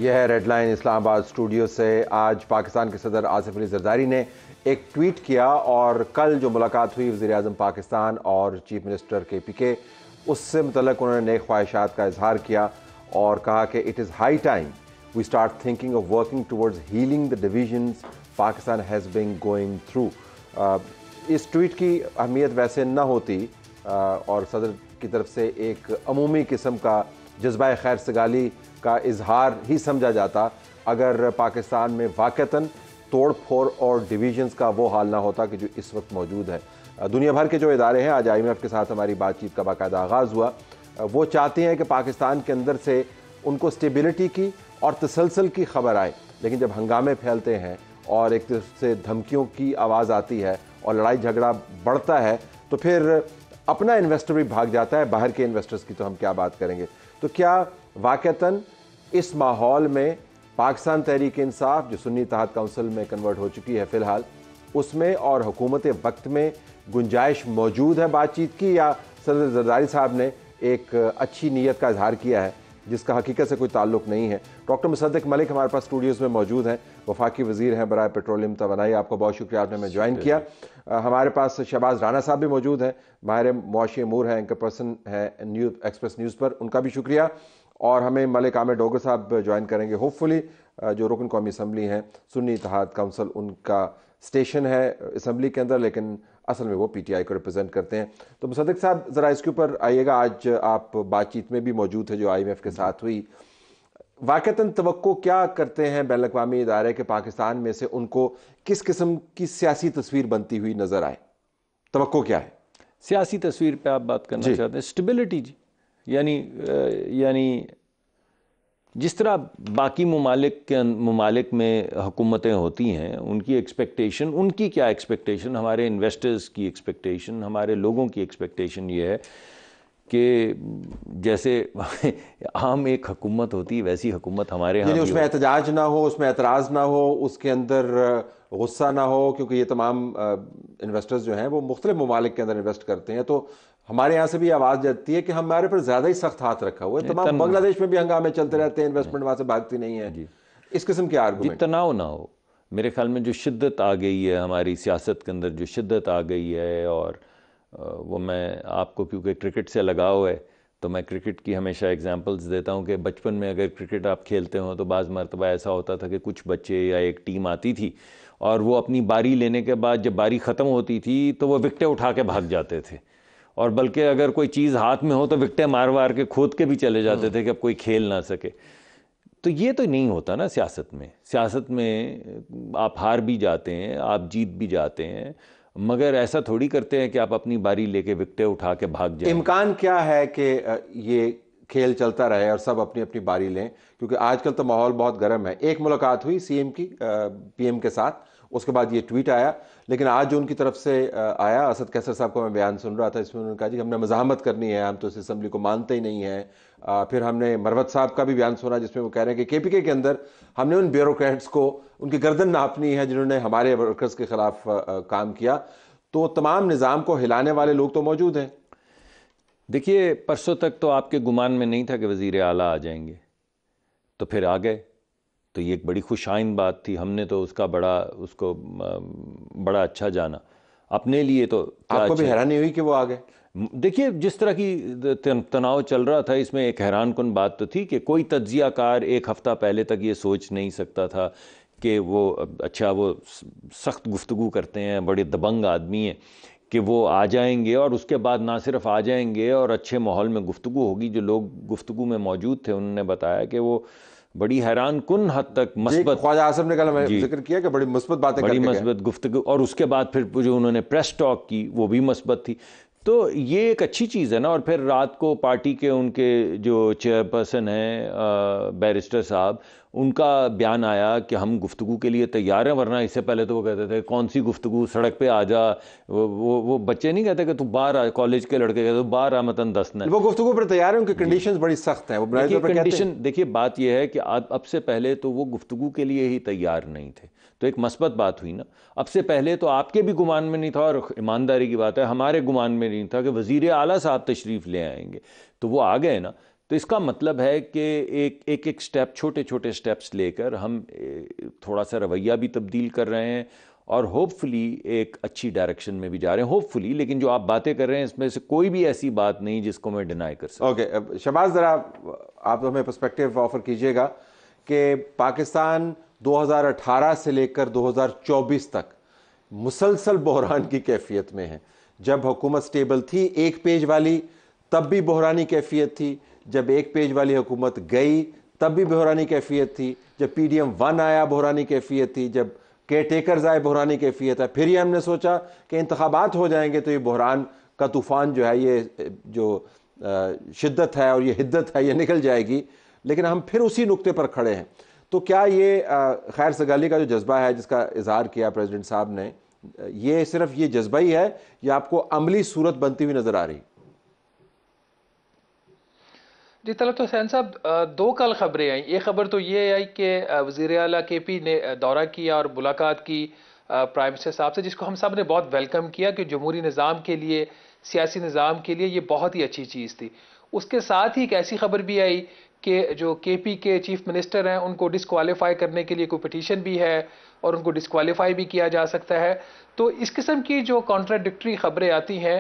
यह है red line Islamabad studio से। आज पाकिस्तान के सदर आसिफ अली जरदारी ने एक ट्वीट किया और कल जो मुलाकात हुई वज़ीर-ए-आज़म पाकिस्तान और चीफ मिनिस्टर KPK, उससे मुतल्लिक़ उन्होंने नेक ख्वाहिशात का इजहार किया और कहा कि it is high time we start thinking of working towards healing the divisions Pakistan has been going through. इस ट्वीट की अहमियत वैसे न होती और सदर की तरफ से एक अमूमी किस्म का जज्बा खैर सगाली का इजहार ही समझा जाता अगर पाकिस्तान में वाक़तन तोड़ फोड़ और डिवीजन्स का वो हाल ना होता कि जो इस वक्त मौजूद है। दुनिया भर के जो इदारे हैं, आज IMF के साथ हमारी बातचीत का बाकायदा आगाज़ हुआ, वो चाहते हैं कि पाकिस्तान के अंदर से उनको स्टेबिलिटी की और तसलसल की खबर आए, लेकिन जब हंगामे फैलते हैं और एक तरफ से धमकियों की आवाज़ आती है और लड़ाई झगड़ा बढ़ता है तो फिर अपना इन्वेस्टर भी भाग जाता है, बाहर के इन्वेस्टर्स की तो हम क्या बात करेंगे। तो क्या वाक़तन इस माहौल में पाकिस्तान तहरीक इंसाफ जो सुन्नी इत्तेहाद काउंसिल में कन्वर्ट हो चुकी है फ़िलहाल, उसमें और हुकूमत वक्त में गुंजाइश मौजूद है बातचीत की, या सदर जरदारी साहब ने एक अच्छी नीयत का इजहार किया है जिसका हकीकत से कोई ताल्लुक नहीं है। डॉक्टर मुसद्दिक मलिक हमारे पास स्टूडियोज़ में मौजूद हैं, वफाकी वज़ीर हैं बराए पेट्रोलियम तवानाई। आपको बहुत शुक्रिया, आपने हमें ज्वाइन किया। हमारे पास शहबाज राना साहब भी मौजूद हैं, माहिर मुआशी अमूर हैं, एंकर पर्सन हैं न्यूज़ एक्सप्रेस न्यूज़ पर, उनका भी शुक्रिया। और हमें मलिक आमिर डोगर साहब ज्वाइन करेंगे होपफुली, जो रुकन कौमी असम्बली हैं सुन्नी इत्तेहाद काउंसिल, उनका स्टेशन है असम्बली के अंदर लेकिन असल में वो PTI को रिप्रेजेंट करते हैं। तो मुसद्दिक साहब ज़रा इसके ऊपर आइएगा, आज आप बातचीत में भी मौजूद थे जो IMF के साथ हुई। वाक़तन तवक्को क्या करते हैं बैनुल अक़वामी इदारे के पाकिस्तान में से, उनको किस किस्म की सियासी तस्वीर बनती हुई नज़र आए? तवक्को क्या है? सियासी तस्वीर पे आप बात करना चाहते हैं? स्टेबिलिटी जी, यानी जिस तरह बाकी ममालिक में हुकूमतें होती हैं, उनकी एक्सपेक्टेशन, उनकी क्या एक्सपेक्टेशन, हमारे इन्वेस्टर्स की एक्सपेक्टेशन, हमारे लोगों की एक्सपेक्टेशन ये है कि जैसे आम एक हुकूमत होती है वैसी हुकूमत हमारे यहाँ, उसमें एहतजाज ना हो, उसमें एतराज़ ना हो, उसके अंदर गुस्सा ना हो, क्योंकि ये तमाम इन्वेस्टर्स जो हैं वो मुख्तलिफ ममालिक के अंदर इन्वेस्ट करते हैं। तो हमारे यहाँ से भी आवाज़ जाती है कि हमारे पर ज़्यादा ही सख्त हाथ रखा हुआ है। तमाम बांग्लादेश में भी हंगामे चलते रहते हैं, इन्वेस्टमेंट वहाँ से भागती नहीं है। इस किस्म के आर्गुमेंट, तनाव ना हो, मेरे ख्याल में जो शिद्दत आ गई है हमारी सियासत के अंदर, जो शिद्दत आ गई है, और वो मैं आपको, क्योंकि क्रिकेट से लगाव है तो मैं क्रिकेट की हमेशा एग्जांपल्स देता हूँ कि बचपन में अगर क्रिकेट आप खेलते हो तो बाज़ मरतबा ऐसा होता था कि कुछ बच्चे या एक टीम आती थी और वो अपनी बारी लेने के बाद जब बारी ख़त्म होती थी तो वो विकटें उठा के भाग जाते थे, और बल्कि अगर कोई चीज़ हाथ में हो तो विकटें मार मार के खोद के भी चले जाते थे कि अब कोई खेल ना सके। तो ये तो नहीं होता ना सियासत में। सियासत में आप हार भी जाते हैं, आप जीत भी जाते हैं, मगर ऐसा थोड़ी करते हैं कि आप अपनी बारी लेके विकटें उठा के भाग जाएं। इम्कान क्या है कि ये खेल चलता रहे और सब अपनी अपनी बारी लें? क्योंकि आजकल तो माहौल बहुत गर्म है। एक मुलाकात हुई CM की PM के साथ, उसके बाद ये ट्वीट आया, लेकिन आज जो उनकी तरफ से आया, असद कैसर साहब को मैं बयान सुन रहा था, इसमें उन्होंने कहा जी हमने मज़ाहमत करनी है, हम तो इस असम्बली को मानते ही नहीं हैं। फिर हमने मरवत साहब का भी बयान सुना जिसमें वो कह रहे हैं कि KPK के अंदर हमने उन ब्यूरोक्रेट्स को उनकी गर्दन नापनी है जिन्होंने हमारे वर्कर्स के खिलाफ काम किया। तो तमाम निज़ाम को हिलाने वाले लोग तो मौजूद हैं। देखिए, परसों तक तो आपके गुमान में नहीं था कि वज़ीर आला आ जाएंगे, तो फिर आ गए, तो ये एक बड़ी खुशाइन बात थी। हमने तो उसको बड़ा अच्छा जाना अपने लिए। तो आपको भी हैरानी हुई कि वो आ गए? देखिए, जिस तरह की तनाव चल रहा था, इसमें एक हैरान कुन बात तो थी कि कोई तज्जियाकार एक हफ़्ता पहले तक ये सोच नहीं सकता था कि वो सख्त गुफ्तगू करते हैं, बड़े दबंग आदमी हैं, कि वो आ जाएंगे और उसके बाद ना सिर्फ आ जाएंगे और अच्छे माहौल में गुफ्तगू होगी। जो लोग गुफ्तगू में मौजूद थे उन्होंने बताया कि वो बड़ी हैरान कुन हद तक मस्बत, ख्वाजा आसिफ ने कल जिक्र किया कि बड़ी मुस्बत बातें, बड़ी मस्बत गुफ्तगू, और उसके बाद फिर जो उन्होंने प्रेस टॉक की वो भी मस्बत थी। तो ये एक अच्छी चीज़ है ना। और फिर रात को पार्टी के उनके जो चेयरपर्सन हैं बैरिस्टर साहब, उनका बयान आया कि हम गुफ्तगू के लिए तैयार हैं, वरना इससे पहले तो वो कहते थे कौन सी गुफ्तगू, सड़क पे आ जा। वो बच्चे नहीं कहते कि तू बाहर आ, कॉलेज के लड़के कहते तू बाहर आ, मतन दसना। वो गुफ्तगू पर तैयार है, उनकी कंडीशंस बड़ी सख्त हैं। वो कंडीशन, देखिए बात यह है कि अब से पहले तो वो गुफ्तगू के लिए ही तैयार नहीं थे, तो एक मस्बत बात हुई ना। अब से पहले तो आपके भी गुमान में नहीं था, और ईमानदारी की बात है हमारे गुमान में नहीं था कि वज़ीर आला साहब तशरीफ़ ले आएंगे, तो वो आ गए ना। तो इसका मतलब है कि एक एक स्टेप, छोटे छोटे स्टेप्स लेकर हम थोड़ा सा रवैया भी तब्दील कर रहे हैं और होपफुली एक अच्छी डायरेक्शन में भी जा रहे हैं, होपफुली। लेकिन जो आप बातें कर रहे हैं इसमें से कोई भी ऐसी बात नहीं जिसको मैं डिनाई कर सकूं। ओके, शहबाज, ज़रा आप हमें पर्सपेक्टिव ऑफर कीजिएगा कि पाकिस्तान 2018 से लेकर 2024 तक मुसलसल बहरान की कैफियत में है। जब हुकूमत स्टेबल थी एक पेज वाली, तब भी बहरानी कैफियत थी। जब एक पेज वाली हुकूमत गई तब भी बहरानी कैफियत थी। जब PDM-1 आया बहरानी कैफियत थी। जब केयर टेकर्स आए बहरानी कैफियत है। फिर ये हमने सोचा कि इंतखाबात हो जाएंगे तो ये बहरान का तूफ़ान जो है, ये जो शिद्दत है और ये हिद्दत है, ये निकल जाएगी। लेकिन हम फिर उसी नुक्ते पर खड़े हैं। तो क्या ये खैर सगाली का जो जज्बा है जिसका इजहार किया प्रेसिडेंट साहब ने, ये सिर्फ ये जज्बा ही है या आपको अमली सूरत बनती हुई नजर आ रही? जी तलब तो सैन साहब, दो कल खबरें आई। एक खबर तो ये आई कि वज़ीर आला KP ने दौरा किया और मुलाकात की प्राइम मिनिस्टर साहब से, जिसको हम सब ने बहुत वेलकम किया कि जमहूरी निज़ाम के लिए, सियासी निज़ाम के लिए ये बहुत ही अच्छी चीज़ थी। उसके साथ ही एक ऐसी खबर भी आई कि जो KP के चीफ मिनिस्टर हैं उनको डिस्क्वालीफाई करने के लिए कोई पिटीशन भी है और उनको डिस्क्वालीफाई भी किया जा सकता है। तो इस किस्म की जो कॉन्ट्राडिक्टरी खबरें आती हैं,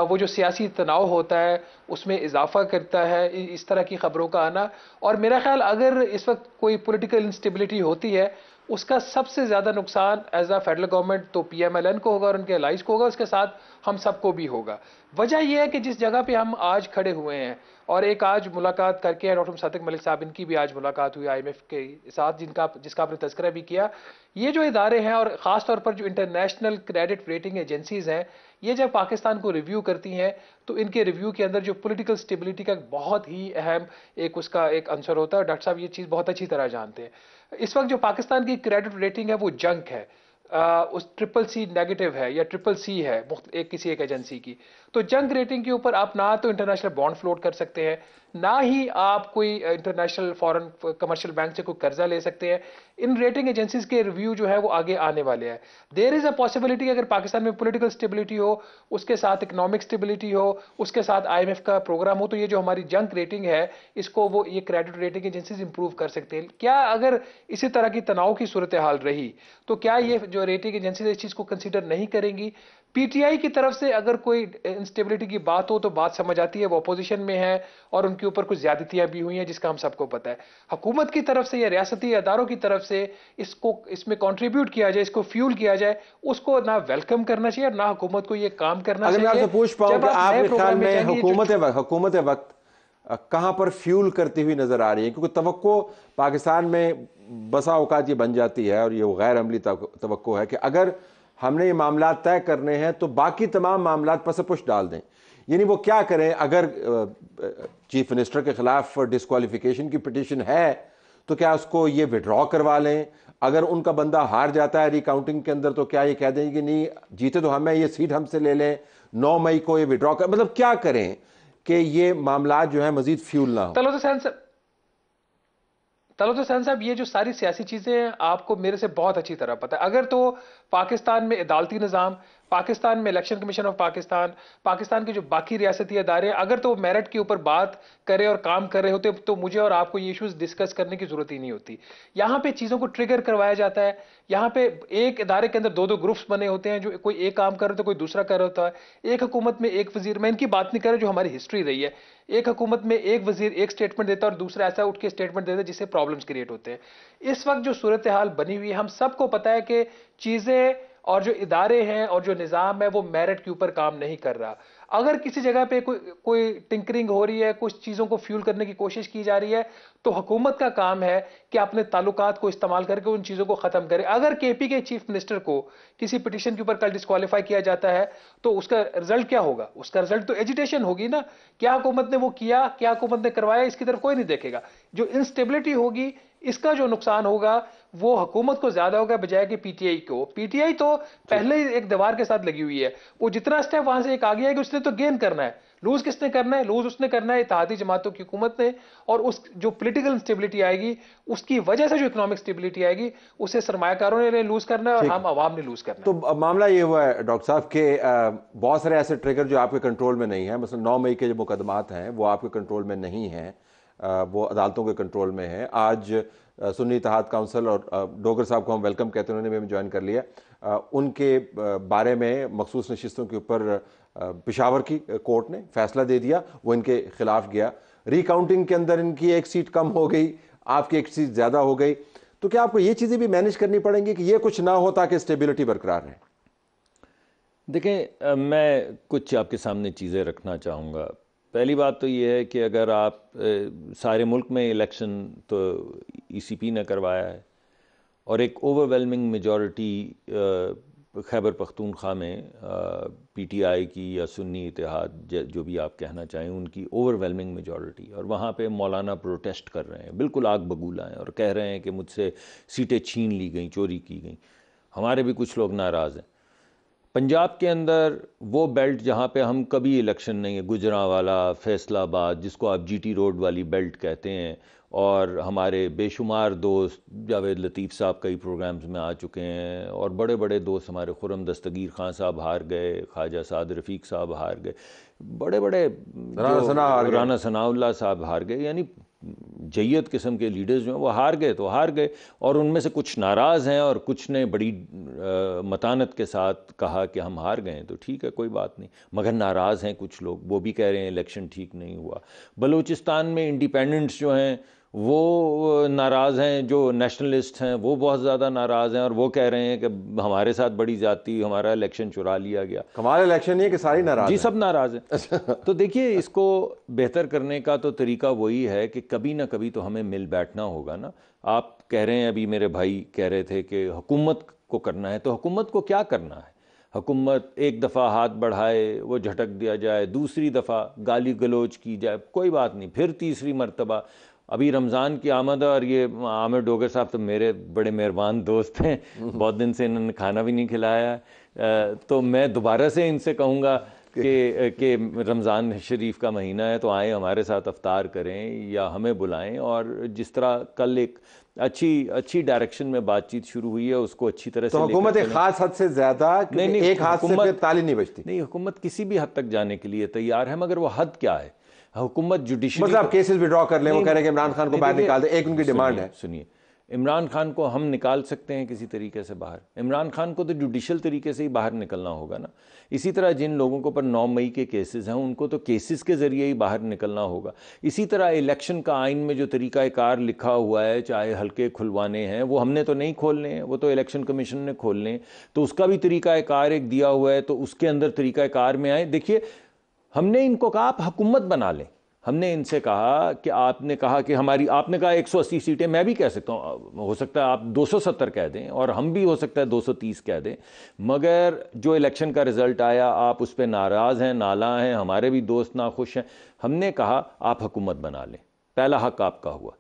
वो जो सियासी तनाव होता है उसमें इजाफा करता है इस तरह की खबरों का आना। और मेरा ख्याल अगर इस वक्त कोई पॉलिटिकल इंस्टेबिलिटी होती है, उसका सबसे ज़्यादा नुकसान एज आ फेडरल गवर्नमेंट तो PMLN को होगा और उनके अलाइज को होगा, उसके साथ हम सबको भी होगा। वजह यह है कि जिस जगह पे हम आज खड़े हुए हैं, और एक आज मुलाकात करके डॉक्टर मुसद्दिक मलिक साहब, इनकी भी आज मुलाकात हुई IMF के साथ, जिसका आपने तज़किरा भी किया। ये जो इदारे हैं और ख़ास तौर पर जो इंटरनेशनल क्रेडिट रेटिंग एजेंसीज़ हैं, ये जब पाकिस्तान को रिव्यू करती हैं तो इनके रिव्यू के अंदर जो पॉलिटिकल स्टेबिलिटी का बहुत ही अहम एक उसका एक अंसर होता है। डॉक्टर साहब ये चीज़ बहुत अच्छी तरह जानते हैं। इस वक्त जो पाकिस्तान की क्रेडिट रेटिंग है वो जंक है, उस CCC नेगेटिव है या CCC है किसी एक एजेंसी की। तो जंक रेटिंग के ऊपर आप ना तो इंटरनेशनल बॉन्ड फ्लोट कर सकते हैं, ना ही आप कोई इंटरनेशनल फॉरेन कमर्शियल बैंक से कोई कर्जा ले सकते हैं। इन रेटिंग एजेंसीज के रिव्यू जो है वो आगे आने वाले हैं। देयर इज अ पॉसिबिलिटी अगर पाकिस्तान में पॉलिटिकल स्टेबिलिटी हो, उसके साथ इकोनॉमिक स्टेबिलिटी हो, उसके साथ IMF का प्रोग्राम हो, तो ये जो हमारी जंक रेटिंग है इसको वो ये क्रेडिट रेटिंग एजेंसीज इंप्रूव कर सकते हैं। क्या अगर इसी तरह की तनाव की सूरत हाल रही तो क्या ये जो रेटिंग एजेंसीज इस चीज को कंसीडर नहीं करेंगी? PTI की तरफ से अगर कोई इंस्टेबिलिटी की बात हो तो बात समझ आती है, वो अपोजिशन में है और उनके ऊपर कुछ ज्यादतियां भी हुई हैं जिसका हम सबको पता है। हुकूमत की तरफ से या रियासती अदारों की तरफ से इसमें कंट्रीब्यूट किया जाए, इसको फ्यूल किया जाए, उसको ना वेलकम करना चाहिए और ना हुकूमत को ये काम करना चाहिए। अगर मैं आपसे पूछ पाऊं कि आपके ख्याल में हुकूमत वक्त कहां पर फ्यूल करती हुई नजर आ रही है? क्योंकि तवक्को पाकिस्तान में बसा औकात ये बन जाती है और ये गैर अमली तवक्को है कि अगर हमने ये मामला तय करने हैं तो बाकी तमाम मामला पसपुश डाल दें। यानी वो क्या करें? अगर चीफ मिनिस्टर के खिलाफ डिस्क्वालिफिकेशन की पिटीशन है तो क्या उसको ये विड्रॉ करवा लें? अगर उनका बंदा हार जाता है रिकाउंटिंग के अंदर तो क्या ये कह दें कि नहीं, जीते तो हमें, ये सीट हमसे ले लें, 9 मई को ये विड्रॉ कर? मतलब क्या करें कि ये मामला जो है मजीद फ्यूल ना हो? तलत हुसैन साहब, ये जो सारी सियासी चीजें हैं आपको मेरे से बहुत अच्छी तरह पता है। अगर तो पाकिस्तान में अदालती निज़ाम, पाकिस्तान में election commission of Pakistan, Pakistan के जो बाकी रियासती अदारे, अगर तो मेरिट के ऊपर बात करे और काम कर रहे होते तो मुझे और आपको ये इश्यूज डिस्कस करने की जरूरत ही नहीं होती। यहाँ पे चीजों को ट्रिगर करवाया जाता है। यहाँ पे एक इदारे के अंदर दो दो ग्रुप्स बने होते हैं, जो कोई एक काम कर रहा होता है, कोई दूसरा कर रहा होता है। एक हुकूमत में एक वजीर, मैं इनकी बात नहीं कर रहा जो हमारी हिस्ट्री रही है, एक हुकूमत में एक वजीर एक स्टेटमेंट देता है और दूसरा ऐसा उठ के स्टेटमेंट देता है जिससे प्रॉब्लम्स क्रिएट होते हैं। इस वक्त जो सूरत हाल बनी हुई है, हम सबको पता है कि चीजें और जो इदारे हैं और जो निज़ाम है वो मेरिट के ऊपर काम नहीं कर रहा। अगर किसी जगह पे कोई टिंकरिंग हो रही है, कुछ चीज़ों को फ्यूल करने की कोशिश की जा रही है, तो हुकूमत का काम है कि अपने ताल्लुकात को इस्तेमाल करके उन चीज़ों को ख़त्म करे। अगर KP के चीफ मिनिस्टर को किसी पिटीशन के ऊपर कल डिस्क्वालीफाई किया जाता है तो उसका रिजल्ट क्या होगा? उसका रिजल्ट तो एजिटेशन होगी ना। क्या हुकूमत ने वो किया, क्या हुकूमत ने करवाया, इसकी तरफ कोई नहीं देखेगा। जो इंस्टेबिलिटी होगी, इसका जो नुकसान होगा वो हुकूमत को ज्यादा होगा बजाय कि पीटीआई को। पीटीआई तो पहले ही एक दीवार के साथ लगी हुई है, वो जितना स्टेप वहां से एक आगे आएगी उसने तो गेन करना है। लूज किसने करना है? लूज उसने करना है इत्तेहादी जमातों की हुकूमत ने, और उस जो पॉलिटिकल स्टेबिलिटी आएगी उसकी वजह से जो इकोनॉमिक स्टेबिलिटी आएगी उसे सरमायाकारों ने लूज करना है और हम आवाम ने लूज करना है। तो अब मामला ये हुआ है डॉक्टर साहब के बहुत सारे ऐसे ट्रिगर जो आपके कंट्रोल में नहीं है, मतलब 9 मई के जो मुकदमात हैं वो आपके कंट्रोल में नहीं हैं, वो अदालतों के कंट्रोल में है। आज सुन्नी इत्तेहाद काउंसिल और डोगर साहब को हम वेलकम कहते हैं, उन्होंने भी ज्वाइन कर लिया। उनके बारे में मखसूस नशिस्तों के ऊपर पेशावर की कोर्ट ने फैसला दे दिया, वो इनके खिलाफ गया। रिकाउंटिंग के अंदर इनकी एक सीट कम हो गई, आपकी एक सीट ज़्यादा हो गई। तो क्या आपको ये चीज़ें भी मैनेज करनी पड़ेंगी कि ये कुछ ना हो ताकि स्टेबिलिटी बरकरार रहे? देखें, मैं कुछ आपके सामने चीज़ें रखना चाहूँगा। पहली बात तो ये है कि अगर आप सारे मुल्क में इलेक्शन तो ईसीपी ने करवाया है और एक ओवरवेलमिंग मेजॉरिटी खैबर पख्तूनख्वा में पीटीआई की या सुन्नी इत्तेहाद जो भी आप कहना चाहें, उनकी ओवरवेलमिंग मेजॉरिटी, और वहाँ पे मौलाना प्रोटेस्ट कर रहे हैं, बिल्कुल आग बबूला हैं, और कह रहे हैं कि मुझसे सीटें छीन ली गई, चोरी की गई। हमारे भी कुछ लोग नाराज़ हैं। पंजाब के अंदर वो बेल्ट जहाँ पे हम कभी इलेक्शन नहीं है, गुजरांवाला, फैसलाबाद, जिसको आप जीटी रोड वाली बेल्ट कहते हैं, और हमारे बेशुमार दोस्त जावेद लतीफ़ साहब कई प्रोग्राम्स में आ चुके हैं, और बड़े बड़े दोस्त हमारे खुर्रम दस्तगीर खान साहब हार गए, ख्वाजा साद रफ़ीक साहब हार गए, बड़े बड़े राना सनाउल्लाह साहब हार गए, यानी जय्यद किस्म के लीडर्स जो हैं वो हार गए तो हार गए। और उनमें से कुछ नाराज़ हैं और कुछ ने बड़ी मतानत के साथ कहा कि हम हार गए, तो ठीक है, कोई बात नहीं, मगर नाराज़ हैं कुछ लोग, वो भी कह रहे हैं इलेक्शन ठीक नहीं हुआ। बलूचिस्तान में इंडिपेंडेंट्स जो हैं वो नाराज़ हैं, जो नेशनलिस्ट हैं वो बहुत ज़्यादा नाराज़ हैं, और वो कह रहे हैं कि हमारे साथ बड़ी ज़्यादती, हमारा इलेक्शन चुरा लिया गया। कमाल इलेक्शन नहीं है कि सारी नाराज़ जी, हैं। सब नाराज़ हैं। तो देखिए, इसको बेहतर करने का तो तरीका वही है कि कभी ना कभी तो हमें मिल बैठना होगा ना। आप कह रहे हैं, अभी मेरे भाई कह रहे थे कि हुकूमत को करना है, तो हुकूमत को क्या करना है? हुकूमत एक दफ़ा हाथ बढ़ाए वो झटक दिया जाए, दूसरी दफ़ा गाली गलोच की जाए, कोई बात नहीं, फिर तीसरी मरतबा। अभी रमज़ान की आमद है, और ये आमिर डोगर साहब तो मेरे बड़े मेहरबान दोस्त हैं, बहुत दिन से इन्होंने खाना भी नहीं खिलाया, तो मैं दोबारा से इनसे कहूँगा कि रमज़ान शरीफ का महीना है तो आए हमारे साथ अफ्तार करें या हमें बुलाएं, और जिस तरह कल एक अच्छी डायरेक्शन में बातचीत शुरू हुई है उसको अच्छी तरह से। तो हुकूमत एक खास हद से ज़्यादा, नहीं, एक हाथ से फिर ताली नहीं बजती। नहीं, हुकूमत किसी भी हद तक जाने के लिए तैयार है, मगर वो हद क्या है? हुकूमत जुडिशरी, मतलब केसेस विड्रॉ कर लें, वो कह रहे हैं कि इमरान खान को बाहर निकाल दे, एक उनकी डिमांड है। सुनिए, इमरान खान को हम निकाल सकते हैं किसी तरीके से बाहर? इमरान खान को तो जुडिशल तरीके से ही बाहर निकलना होगा ना। इसी तरह जिन लोगों के ऊपर 9 मई के केसेस हैं उनको तो केसेस के ज़रिए ही बाहर निकलना होगा। इसी तरह इलेक्शन का आइन में जो तरीक़ाकार लिखा हुआ है, चाहे हल्के खुलवाने हैं, वो हमने तो नहीं खोलने हैं, वो तो इलेक्शन कमीशन ने खोलने हैं, तो उसका भी तरीक़ाकार एक दिया हुआ है, तो उसके अंदर तरीक़ाकार में आए। देखिए, हमने इनको कहा आप हुकूमत बना लें, हमने इनसे कहा कि आपने कहा कि आपने कहा 180 सीटें, मैं भी कह सकता हूँ, हो सकता है आप 270 कह दें, और हम भी हो सकता है 230 कह दें, मगर जो इलेक्शन का रिज़ल्ट आया आप उस पर नाराज़ हैं, नाला हैं, हमारे भी दोस्त नाखुश हैं। हमने कहा आप हुकूमत बना लें, पहला हक आपका हुआ।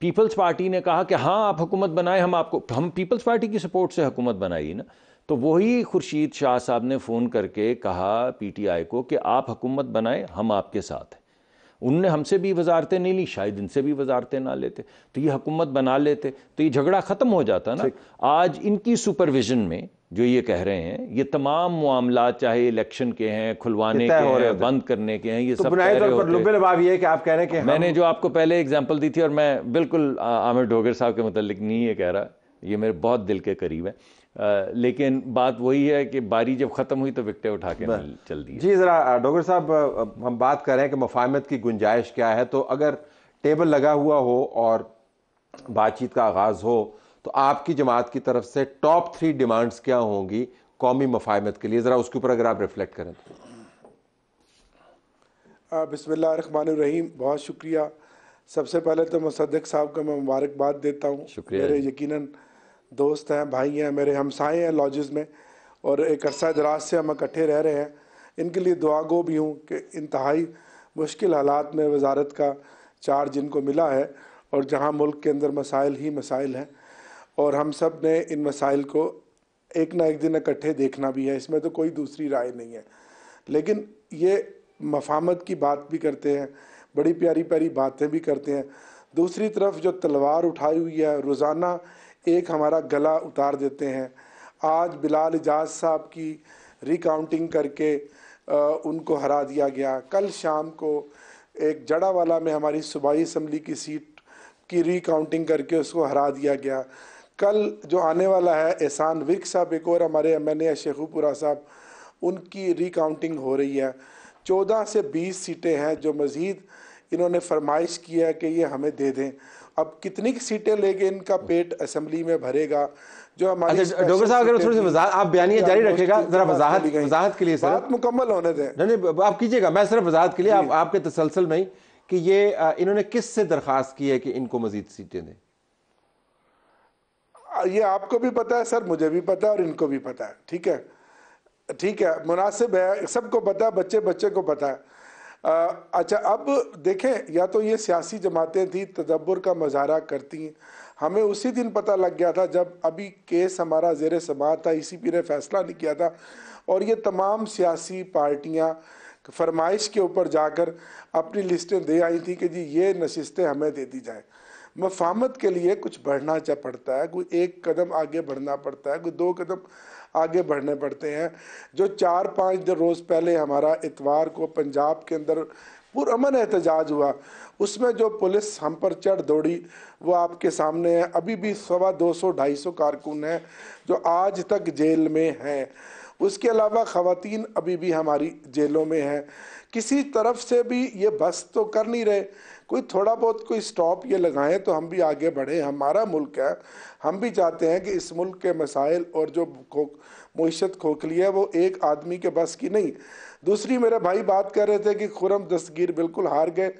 पीपल्स पार्टी ने कहा कि हाँ आप हुकूमत बनाएं, हम पीपल्स पार्टी की सपोर्ट से हुकूमत बनाई ना। तो वही खुर्शीद शाह साहब ने फ़ोन करके कहा पीटीआई को कि आप हुकूमत बनाएं, हम आपके साथ हैं। उनने हमसे भी वजारतें नहीं ली, शायद इनसे भी वजारतें ना लेते, तो ये हुकूमत बना लेते तो ये झगड़ा ख़त्म हो जाता ना। आज इनकी सुपरविजन में जो ये कह रहे हैं, ये तमाम मामला चाहे इलेक्शन के हैं, खुलवाने के हैं, बंद करने के हैं, ये सब कह रहे होते। ये कि आप कह रहे हैं कि मैंने जो आपको पहले एग्जाम्पल दी थी, और मैं बिल्कुल आमिर डोगर साहब के मुतालिक नहीं ये कह रहा, ये मेरे बहुत दिल के करीब है, लेकिन बात वही है कि बारी जब ख़त्म हुई तो विकटें उठा के चल दी। जी, ज़रा डोगर साहब, हम बात कर रहे हैं कि मुफाहमत की गुंजाइश क्या है, तो अगर टेबल लगा हुआ हो और बातचीत का आगाज़ हो तो आपकी जमात की तरफ से टॉप 3 डिमांड्स क्या होंगी कौमी मुफाहमत के लिए? ज़रा उसके ऊपर अगर आप रिफ्लेक्ट करें। बिस्मिल्लाहिर्रहमानिर्रहीम, बहुत शुक्रिया। सबसे पहले तो मुसद्दिक साहब को मैं मुबारकबाद देता हूँ। मेरे यकीनन दोस्त हैं, भाई हैं, मेरे हमसाए हैं लॉजेस में, और एक अरसा दराज से हम इकट्ठे रह रहे हैं। इनके लिए दुआगो भी हूँ कि इंतहाई मुश्किल हालात में वजारत का चार्ज इनको मिला है, और जहाँ मुल्क के अंदर मसाइल ही मसाइल हैं, और हम सब ने इन मसाइल को एक ना एक दिन इकट्ठे देखना भी है, इसमें तो कोई दूसरी राय नहीं है। लेकिन ये मफाहमत की बात भी करते हैं, बड़ी प्यारी प्यारी बातें भी करते हैं, दूसरी तरफ जो तलवार उठाई हुई है रोज़ाना एक हमारा गला उतार देते हैं। आज बिलाल इजाज साहब की रिकाउंटिंग करके उनको हरा दिया गया। कल शाम को एक जड़ावाला में हमारी सूबाई असम्बली की सीट की रिकाउंटिंग करके उसको हरा दिया गया। कल जो आने वाला है एहसान विर्क साहब, एक और हमारे MNA शेखुपुरा साहब, उनकी रिकाउंटिंग हो रही है। 14 से 20 सीटें हैं जो मज़ीद इन्होंने फरमाइश की है कि ये हमें दे दें। अब कितनी सीटें लेके इनका पेट असेंबली में भरेगा जो हमारी। अच्छा डॉक्टर साहब, अगर थोड़ी सी वजाहत, आप बयानिया जारी रखेगा, जरा वजाहत के लिए सर, बात मुकम्मल होने दें। नहीं आप कीजिएगा, मैं सिर्फ वजाहत के लिए आपके तसलसल में ही कि ये इन्होंने किस से दरख्वास्त की है कि इनको मजीद सीटें दें? ये आपको भी पता है सर, मुझे भी पता है और इनको भी पता है। ठीक है, ठीक है, मुनासिब है, सबको पता है, बच्चे बच्चे को पता है। अच्छा अब देखें, या तो ये सियासी जमातें थी तदब्बुर का मुजाहरा करती, हमें उसी दिन पता लग गया था जब अभी केस हमारा ज़ेर समाअत था, ECP ने फैसला नहीं किया था, और ये तमाम सियासी पार्टियां फरमाइश के ऊपर जाकर अपनी लिस्टें दे आई थी कि जी ये नशिस्तें हमें दे दी जाएँ। मफाहमत के लिए कुछ बढ़ना पड़ता है, कोई एक कदम आगे बढ़ना पड़ता है, कोई 2 कदम आगे बढ़ने पड़ते हैं। जो 4-5 रोज़ पहले हमारा इतवार को पंजाब के अंदर पुरअमन एहतजाज हुआ, उसमें जो पुलिस हम पर चढ़ दौड़ी वो आपके सामने है। अभी भी 200-250 कारकुन हैं जो आज तक जेल में हैं। उसके अलावा ख़वातीन अभी भी हमारी जेलों में हैं। किसी तरफ से भी ये बस तो कर नहीं रहे, कोई थोड़ा बहुत कोई स्टॉप ये लगाएं तो हम भी आगे बढ़े। हमारा मुल्क है, हम भी चाहते हैं कि इस मुल्क के मसाइल और जो मईशत खोखली है वो एक आदमी के बस की नहीं। दूसरी, मेरे भाई बात कर रहे थे कि खुर्रम दस्तगीर बिल्कुल हार गए,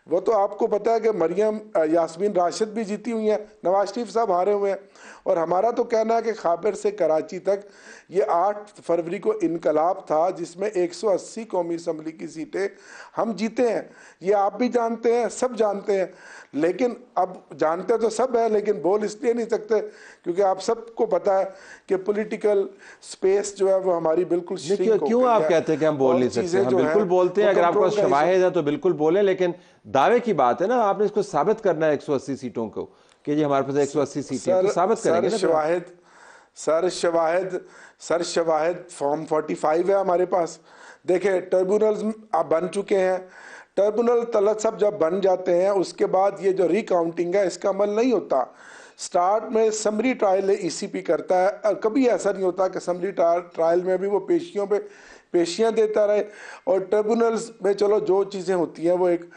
वो तो आपको पता है कि मरियम यास्मीन राशिद भी जीती हुई हैं, नवाज शरीफ साहब हारे हुए हैं। और हमारा तो कहना है कि खाबर से कराची तक ये 8 फरवरी को इनकलाब था जिसमें 180 कौमी असम्बली की सीटें हम जीते हैं। ये आप भी जानते हैं, सब जानते हैं, लेकिन अब जानते तो सब है लेकिन बोल इसलिए नहीं सकते क्योंकि आप सबको पता है कि पॉलिटिकल स्पेस जो है वो हमारी बिल्कुल क्यों आप कहते हैं कि हम बोल नहीं सकते? हम बिल्कुल बोलते हैं, अगर आपको शवाहिद है तो बिल्कुल बोलें, लेकिन दावे की बात है ना, आपने इसको साबित करना है 180 सीटों को कि जी हमारे पास 180 सीटें, तो साबित करेंगे ना। शवाहिद फॉर्म 45 है हमारे पास। देखें, ट्रिब्यूनल्स अब बन चुके हैं, ट्रिब्यूनल तलत सब जब बन जाते हैं उसके बाद ये जो रिकाउंटिंग है इसका अमल नहीं होता। स्टार्ट में समरी ट्रायल ECP करता है, और कभी ऐसा नहीं होता कि समरी ट्रायल में भी वो पेशियां देता रहे। और ट्रिब्यूनल्स में चलो जो चीज़ें होती हैं वो एक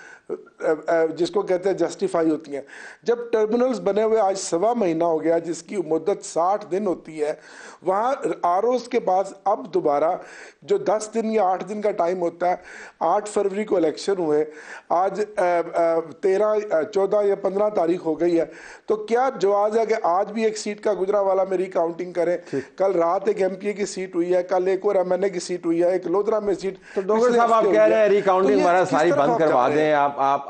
जिसको कहते हैं जस्टिफाई होती हैं। जब ट्रिब्यूनल्स बने हुए आज 1.25 महीना हो गया जिसकी मुद्दत 60 दिन होती है, वहाँ ROs के पास अब दोबारा जो 10 दिन या 8 दिन का टाइम होता है। 8 फरवरी को इलेक्शन हुए, आज 13, 14 या 15 तारीख हो गई है, तो क्या जवाब है कि आज भी एक सीट का गुजरावाला में रिकाउंटिंग करें? कल रात एक MPA की सीट हुई है, कल एक और MNA की सीट हुई है, एक लोधरा में सीट। तो डॉक्टर साहब आप कह रहे हैं रिकाउंटिंग हमारा सारी बंद करवा दें,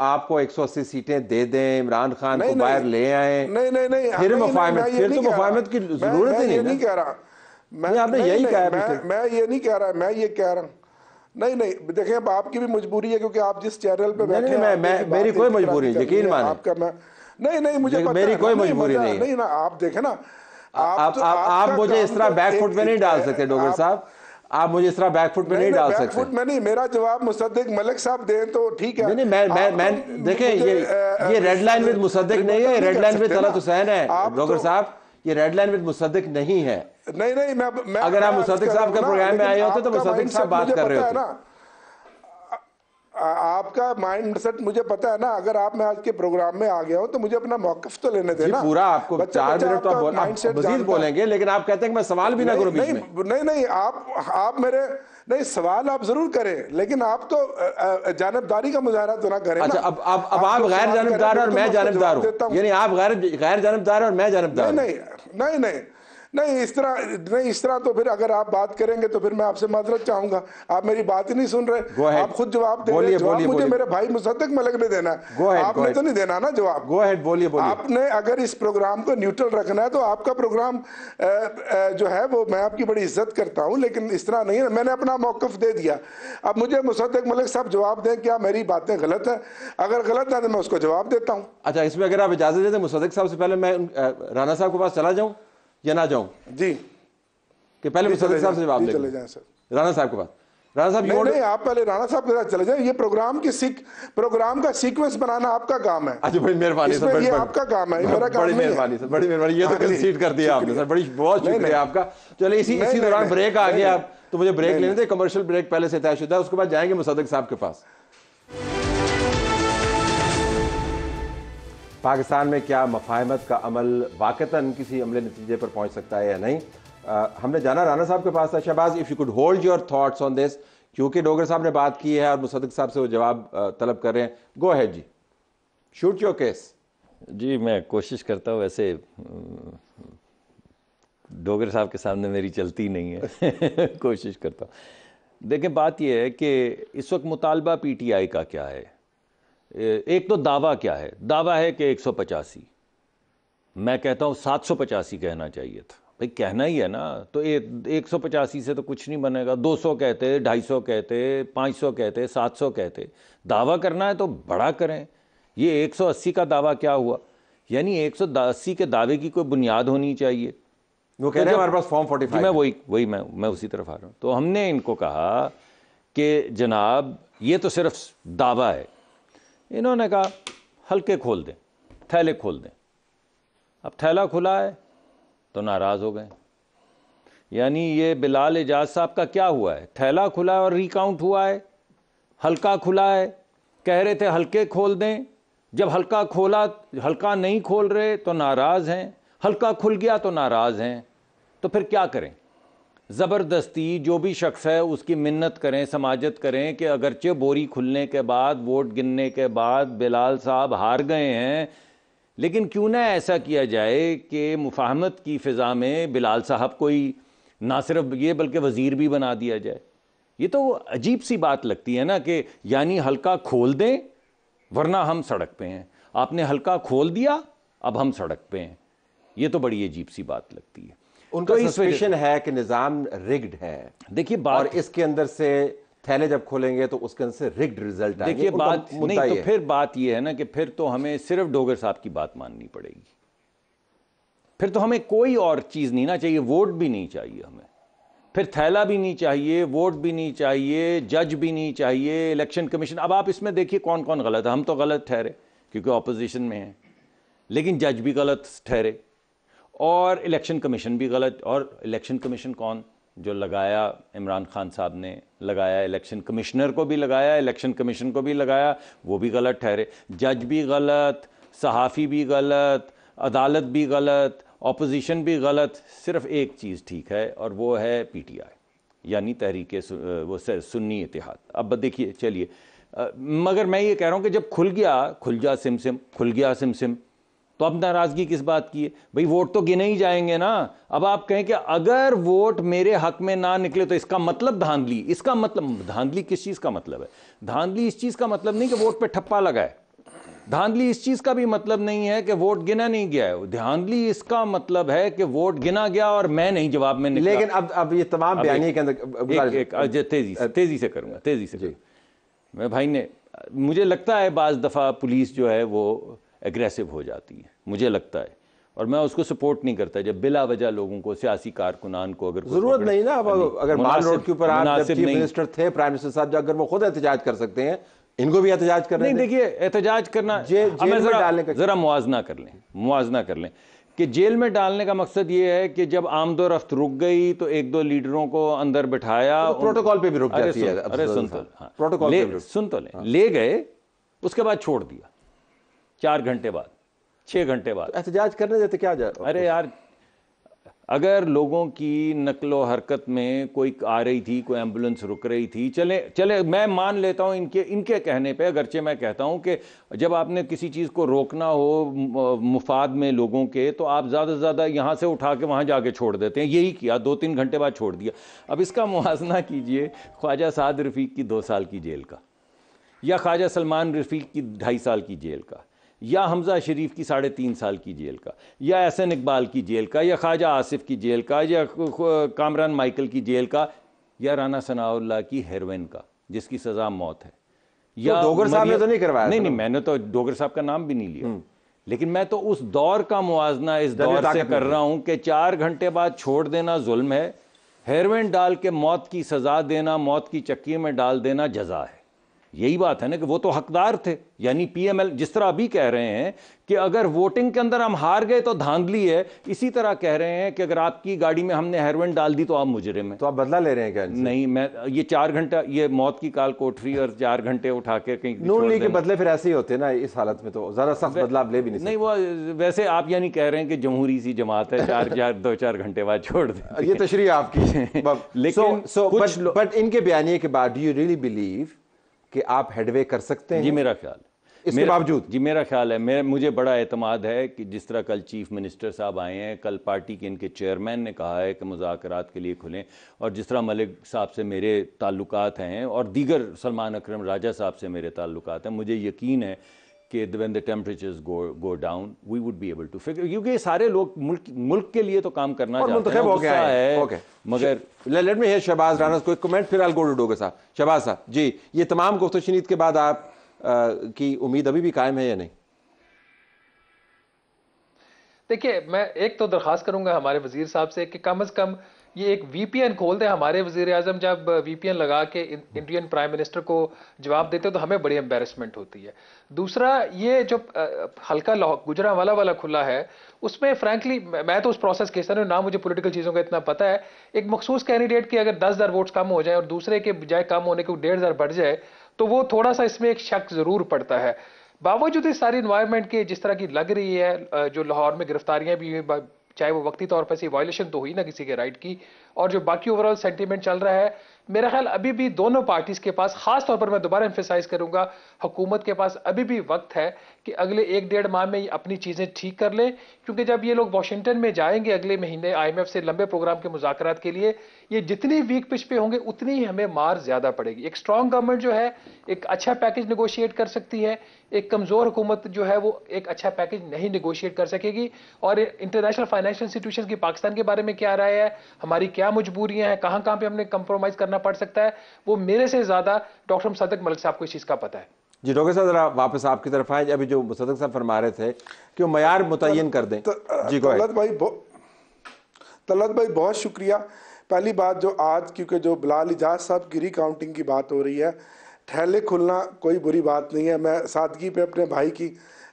आपको 180 सीटें दे दें, इमरान खान को बाहर ले आए, नहीं, फिर मुफाहमत की जरूरत ही नहीं। नहीं कह रहा आपने यही कहा, मैं ये नहीं कह रहा, मैं ये कह रहा हूँ नहीं देखें, अब आपकी भी मजबूरी है क्योंकि आप जिस चैनल पे बैठे हैं। मेरी कोई मजबूरी नहीं, यकीन माने आपका। मैं नहीं मुझे मेरी कोई मजबूरी नहीं ना। आप देखें ना, आप मुझे इस तरह बैकफुट पे नहीं डाल सकते डॉक्टर साहब, आप मुझे इस तरह बैकफुट पे नहीं डाल सकते। बैकफुट में नहीं, मेरा जवाब मुसद्दिक मलिक साहब दें तो ठीक है। नहीं मैं देखें, ये रेड लाइन विद मुसद्दिक नहीं है, red line with Talat Hussain है डॉक्टर साहब, ये रेड लाइन विद मुसद्दिक नहीं है। नहीं मैं अगर आप मुसद्दिक साहब के प्रोग्राम में आए होते तो मुसद्दिक साहब बात कर रहे होते। आपका माइंड सेट मुझे पता है ना। अगर आप मैं आज के प्रोग्राम में आ गया हूं तो मुझे अपना मौकफ तो लेने देना। पूरा आपको 4 मिनट तो आप मजीद बोलेंगे, लेकिन आप कहते हैं कि मैं सवाल भी ना करूं बीच में। नहीं आप मेरे नहीं सवाल आप जरूर करें, लेकिन आप तो जानबदारी का मुजाहरा तो ना करें। अच्छा, अब आप गैर जानबदार और मैं जानबदार हूं, यानी आप गैर जानबदार और मैं जानबदार। नहीं इस तरह तो फिर अगर आप बात करेंगे तो फिर मैं आपसे माजरत चाहूंगा। आप मेरी बात ही नहीं सुन रहे, आप खुद जवाब दे रहे हैं। जवाब मुझे मेरे भाई मुसद्दक मलिक ने देना है, आपने तो नहीं देना ना जवाब। गो अहेड, बोलिए। आपने अगर इस प्रोग्राम को न्यूट्रल रखना है तो आपका प्रोग्राम जो है वो मैं आपकी बड़ी इज्जत करता हूं, लेकिन इस तरह नहीं है। मैंने अपना मौकफ दे दिया, अब मुझे मुसद्दक मलिक साहब जवाब दें क्या मेरी बातें गलत है। अगर गलत है तो मैं उसको जवाब देता हूं। अच्छा, इसमें अगर आप इजाजत दें तो मुसद्दक साहब से पहले मैं राना साहब के पास चला जाऊं या ना जाऊं? जी, कि पहले मुसद्दक साहब से जवाब लें? चले जाएं सर, राना साहब के पास। राना साहब नहीं, आप पहले राना साहब के साथ चले जाएं। ये प्रोग्राम का सीक्वेंस बनाना आपका काम है। अच्छा, बड़ी मेहरबानी सर, ये आपका काम है, मेरा काम नहीं है। बड़ी मेहरबानी सर, बड़ी मेहरबानी। ये तो कंसीड कर दिया आपने सर, बड़ी बहुत शुक्रिया आपका। चलिए, इसी दौरान ब्रेक आ गया, तो मुझे ब्रेक लेने थे। कमर्शियल ब्रेक पहले से तयशुदा है, उसके बाद जाएंगे मुसद्दक साहब के पास। पाकिस्तान में क्या मफाहमत का अमल वाकतन किसी अमले नतीजे पर पहुंच सकता है या नहीं, हमने जाना राना साहब के पास था। Shahbaz, if you could hold your thoughts on this, क्योंकि डोगर साहब ने बात की है और मुसद्दक साहब से वो जवाब तलब कर रहे हैं। गो अहेड जी, शूट योर केस। जी, मैं कोशिश करता हूँ, वैसे डोगर साहब के सामने मेरी चलती नहीं है कोशिश करता हूँ। देखें, बात यह है कि इस वक्त मुतालबा पीटीआई का क्या है। एक तो दावा क्या है, दावा है कि 185, मैं कहता हूँ 785 कहना चाहिए था। भाई कहना ही है ना, तो 185 से तो कुछ नहीं बनेगा। 200 कहते, 250 कहते, 500 कहते, 700 कहते। दावा करना है तो बड़ा करें। ये 180 का दावा क्या हुआ? यानी 180 के दावे की कोई बुनियाद होनी चाहिए। वो कह रहे हैं हमारे पास फॉर्म 45। मैं उसी तरफ आ रहा हूँ। तो हमने इनको कहा कि जनाब ये तो सिर्फ दावा है। इन्होंने कहा हल्के खोल दें, थैले खोल दें। अब थैला खुला है तो नाराज़ हो गए। यानी ये बिलाल एजाज साहब का क्या हुआ है? थैला खुला है और रिकाउंट हुआ है, हल्का खुला है। कह रहे थे हल्के खोल दें, जब हल्का खोला, हल्का नहीं खोल रहे तो नाराज़ हैं, हल्का खुल गया तो नाराज़ हैं। तो फिर क्या करें? ज़बरदस्ती जो भी शख्स है उसकी मिन्नत करें, समाजत करें कि अगरचे बोरी खुलने के बाद, वोट गिनने के बाद बिलाल साहब हार गए हैं, लेकिन क्यों ना ऐसा किया जाए कि मुफाहमत की फ़िज़ा में बिलाल साहब को ही ना सिर्फ ये बल्कि वज़ीर भी बना दिया जाए। ये तो अजीब सी बात लगती है ना कि यानी हल्का खोल दें वरना हम सड़क पे हैं। आपने हल्का खोल दिया, अब हम सड़क पे हैं। ये तो बड़ी अजीब सी बात लगती है। उनका सस्पेशन है कि निज़ाम रिग्ड है। देखिए बात, और इसके अंदर से थैले जब खोलेंगे तो उसके अंदर से रिग्ड रिजल्ट आएंगे। देखिए बात नहीं, तो फिर बात यह है ना कि फिर तो हमें सिर्फ डोगर साहब की बात माननी पड़ेगी। फिर तो हमें कोई और चीज़ नहीं ना चाहिए, वोट भी नहीं चाहिए हमें, फिर थैला भी नहीं चाहिए, वोट भी नहीं चाहिए, जज भी नहीं चाहिए, इलेक्शन कमीशन। अब आप इसमें देखिए कौन कौन गलत है। हम तो गलत ठहरे क्योंकि ऑपोजिशन में हैं, लेकिन जज भी गलत ठहरे और इलेक्शन कमीशन भी गलत। और इलेक्शन कमीशन कौन? जो लगाया इमरान खान साहब ने लगाया, इलेक्शन कमिश्नर को भी लगाया, इलेक्शन कमीशन को भी लगाया, वो भी गलत ठहरे। जज भी गलत, सहाफ़ी भी गलत, अदालत भी गलत, ऑपोजिशन भी गलत। सिर्फ एक चीज़ ठीक है और वो है पीटीआई, यानी तहरीक वो सुन्नी इत्तेहाद। अब देखिए, चलिए, मगर मैं ये कह रहा हूँ कि जब खुल गया, खुल जा सिम, खुल गया सिम, तो अब नाराज़गी किस बात की है? भाई वोट तो गिने ही जाएंगे ना। अब आप कहें कि अगर वोट मेरे हक में ना निकले तो इसका मतलब धांधली। इसका मतलब धांधली किस चीज़ का मतलब है? धांधली इस चीज़ का मतलब नहीं कि वोट पे ठप्पा लगाए। धांधली इस चीज़ का भी मतलब नहीं है कि वोट गिना नहीं गया है। धांधली इसका मतलब है कि वोट गिना गया और मैं नहीं जवाब में निकला। लेकिन अब ये तमाम बयानी के अंदर तेजी से करूँगा। मैं भाई ने, मुझे लगता है बाज़ दफ़ा पुलिस जो है वो एग्रेसिव हो जाती है, मुझे लगता है, और मैं उसको सपोर्ट नहीं करता जब बिला वजह लोगों को, सियासी कारकुनान को अगर जरूरत नहीं ना। अब अगर माल रोड के ऊपर आप चीफ मिनिस्टर थे, प्राइम मिनिस्टर साहब, अगर वो खुद एहतजाज कर सकते हैं, इनको भी एहतजाज करना नहीं। देखिए, एहतजाज करना, जरा मुआवजना कर लें कि जेल में डालने का मकसद ये है कि जब आमदोरफ्त रुक गई तो एक दो लीडरों को अंदर बिठाया, प्रोटोकॉल पे भी रुक जाती है। अरे सुन तो, प्रोटोकॉल सुन तो ले गए, उसके बाद छोड़ दिया 4 घंटे बाद, 6 घंटे बाद। एहतजाज करने देते क्या जा? अरे यार, अगर लोगों की नकलो हरकत में कोई आ रही थी, कोई एम्बुलेंस रुक रही थी, चले मैं मान लेता हूँ इनके कहने पे, अगरचे मैं कहता हूँ कि जब आपने किसी चीज़ को रोकना हो मुफाद में लोगों के, तो आप ज़्यादा से ज़्यादा यहाँ से उठा के वहाँ जाके छोड़ देते हैं। यही किया, 2-3 घंटे बाद छोड़ दिया। अब इसका मुवाजना कीजिए ख्वाजा साद रफ़ीक की 2 साल की जेल का, या ख्वाजा सलमान रफ़ीक की 2.5 साल की जेल का, या हमजा शरीफ की 3.5 साल की जेल का, या एहसन इकबाल की जेल का, या ख्वाजा आसिफ की जेल का, या कामरान माइकल की जेल का, या राना सनाउल्लाह की हेरोइन का, जिसकी सज़ा मौत है। या डोगर साहब ने तो नहीं करवाया? नहीं, मैंने तो डोगर साहब का नाम भी नहीं लिया, लेकिन मैं तो उस दौर का मुआजना इस दौर से कर रहा हूं कि 4 घंटे बाद छोड़ देना जुल्म है, हेरोइन डाल के मौत की सजा देना, मौत की चक्की में डाल देना जजा है। यही बात है ना कि वो तो हकदार थे। यानी पीएमएल जिस तरह अभी कह रहे हैं कि अगर वोटिंग के अंदर हम हार गए तो धांधली है, इसी तरह कह रहे हैं कि अगर आपकी गाड़ी में हमने हेरोइन डाल दी तो आप मुजरिम हैं। तो आप बदला ले रहे हैं क्या? नहीं, मैं ये 4 घंटा ये मौत की काल कोठरी और 4 घंटे उठा के कहीं नून लीग के बदले फिर ऐसे ही होते हैं ना, इस हालत में तो ज़रा सख्त बदलाव ले भी नहीं। नहीं, वो वैसे आप यानी कह रहे हैं कि जमहूरी सी जमात है, 2-4 घंटे बाद छोड़ दे, ये तशरीह आपकी। लेकिन बट इनके बयानिए के बाद डू यू रियली बिलीव कि आप हेडवे कर सकते हैं? जी मेरा ख्याल है, इसके बावजूद जी मेरा ख्याल है, मुझे बड़ा एतमाद है कि जिस तरह कल चीफ मिनिस्टर साहब आए हैं, कल पार्टी के इनके चेयरमैन ने कहा है कि मुज़ाकरात के लिए खुलें, और जिस तरह मलिक साहब से मेरे ताल्लुकात हैं और दीगर सलमान अकरम राजा साहब से मेरे ताल्लुकात हैं, मुझे यकीन है कि when the temperatures go down we would be able to figure, क्योंकि सारे लोग मुल्क के लिए तो काम करना चाहते हैं। हो गया है। ओके, मगर let me hear Shahbaz Rana कोई कमेंट, फिर आई गो टू डोगर साहब। शहबाज साहब जी, ये तमाम गुफ्तगू के बाद आप की उम्मीद अभी भी कायम है या नहीं? देखिए, मैं एक तो दरख्वास्त करूंगा हमारे वजीर साहब से कि कम से कम ये एक वीपीएन खोल दें। हमारे वजीर आजम जब वीपीएन लगा के इंडियन प्राइम मिनिस्टर को जवाब देते हो तो हमें बड़ी एम्बेरसमेंट होती है। दूसरा, ये जो हल्का गुजरांवाला वाला खुला है, उसमें फ्रैंकली मैं तो उस प्रोसेस के हिस्सा नहीं, ना मुझे पॉलिटिकल चीज़ों का इतना पता है। एक मखसूस कैंडिडेट की अगर 10,000 वोट्स कम हो जाए और दूसरे के बजाय कम होने को 1,500 बढ़ जाए तो वो थोड़ा सा इसमें एक शक ज़रूर पड़ता है। बावजूद इस सारी इन्वायरमेंट के जिस तरह की लग रही है, जो लाहौर में गिरफ्तारियां भी हुई, चाहे वो वक्ती तौर पर से वायलेशन तो हुई ना किसी के राइट की, और जो बाकी ओवरऑल सेंटीमेंट चल रहा है, मेरा ख्याल अभी भी दोनों पार्टीज के पास, खास तौर पर मैं दोबारा एम्फेसाइज करूंगा, हुकूमत के पास अभी भी वक्त है कि अगले 1-1.5 माह में अपनी चीजें ठीक कर लें। क्योंकि जब ये लोग वाशिंगटन में जाएंगे अगले महीने IMF से लंबे प्रोग्राम के मुज़ाकरात के लिए, ये जितनी वीक पिच पे होंगे उतनी ही हमें मार ज्यादा पड़ेगी। एक स्ट्रांग गवर्नमेंट जो है एक अच्छा पैकेज निगोशिएट कर सकती है, एक कमजोर हुकूमत जो है वो एक अच्छा पैकेज नहीं निगोशिएट कर सकेगी। और इंटरनेशनल फाइनेंशियल इंस्टीट्यूशन की पाकिस्तान के बारे में क्या राय है, हमारी क्या मजबूरियां हैं, कहां कहां पे हमने कंप्रोमाइज करना पड़ सकता है, वो मेरे से ज्यादा डॉक्टर मुसद्दक मलिक साहब को इस चीज का पता है। जी डॉक्टर साहब, जरा वापस आपकी तरफ आए। अभी जो मुसद्दक साहब फरमा रहे थे कि वो मयार मुतय्यन कर दें। जी तलत भाई बहुत शुक्रिया। पहली बात जो आज, क्योंकि जो बिलाल इजाज साहब की रिकाउंटिंग की बात हो रही है, ठहले खुलना कोई बुरी बात नहीं है। मैं सादगी पे अपने भाई की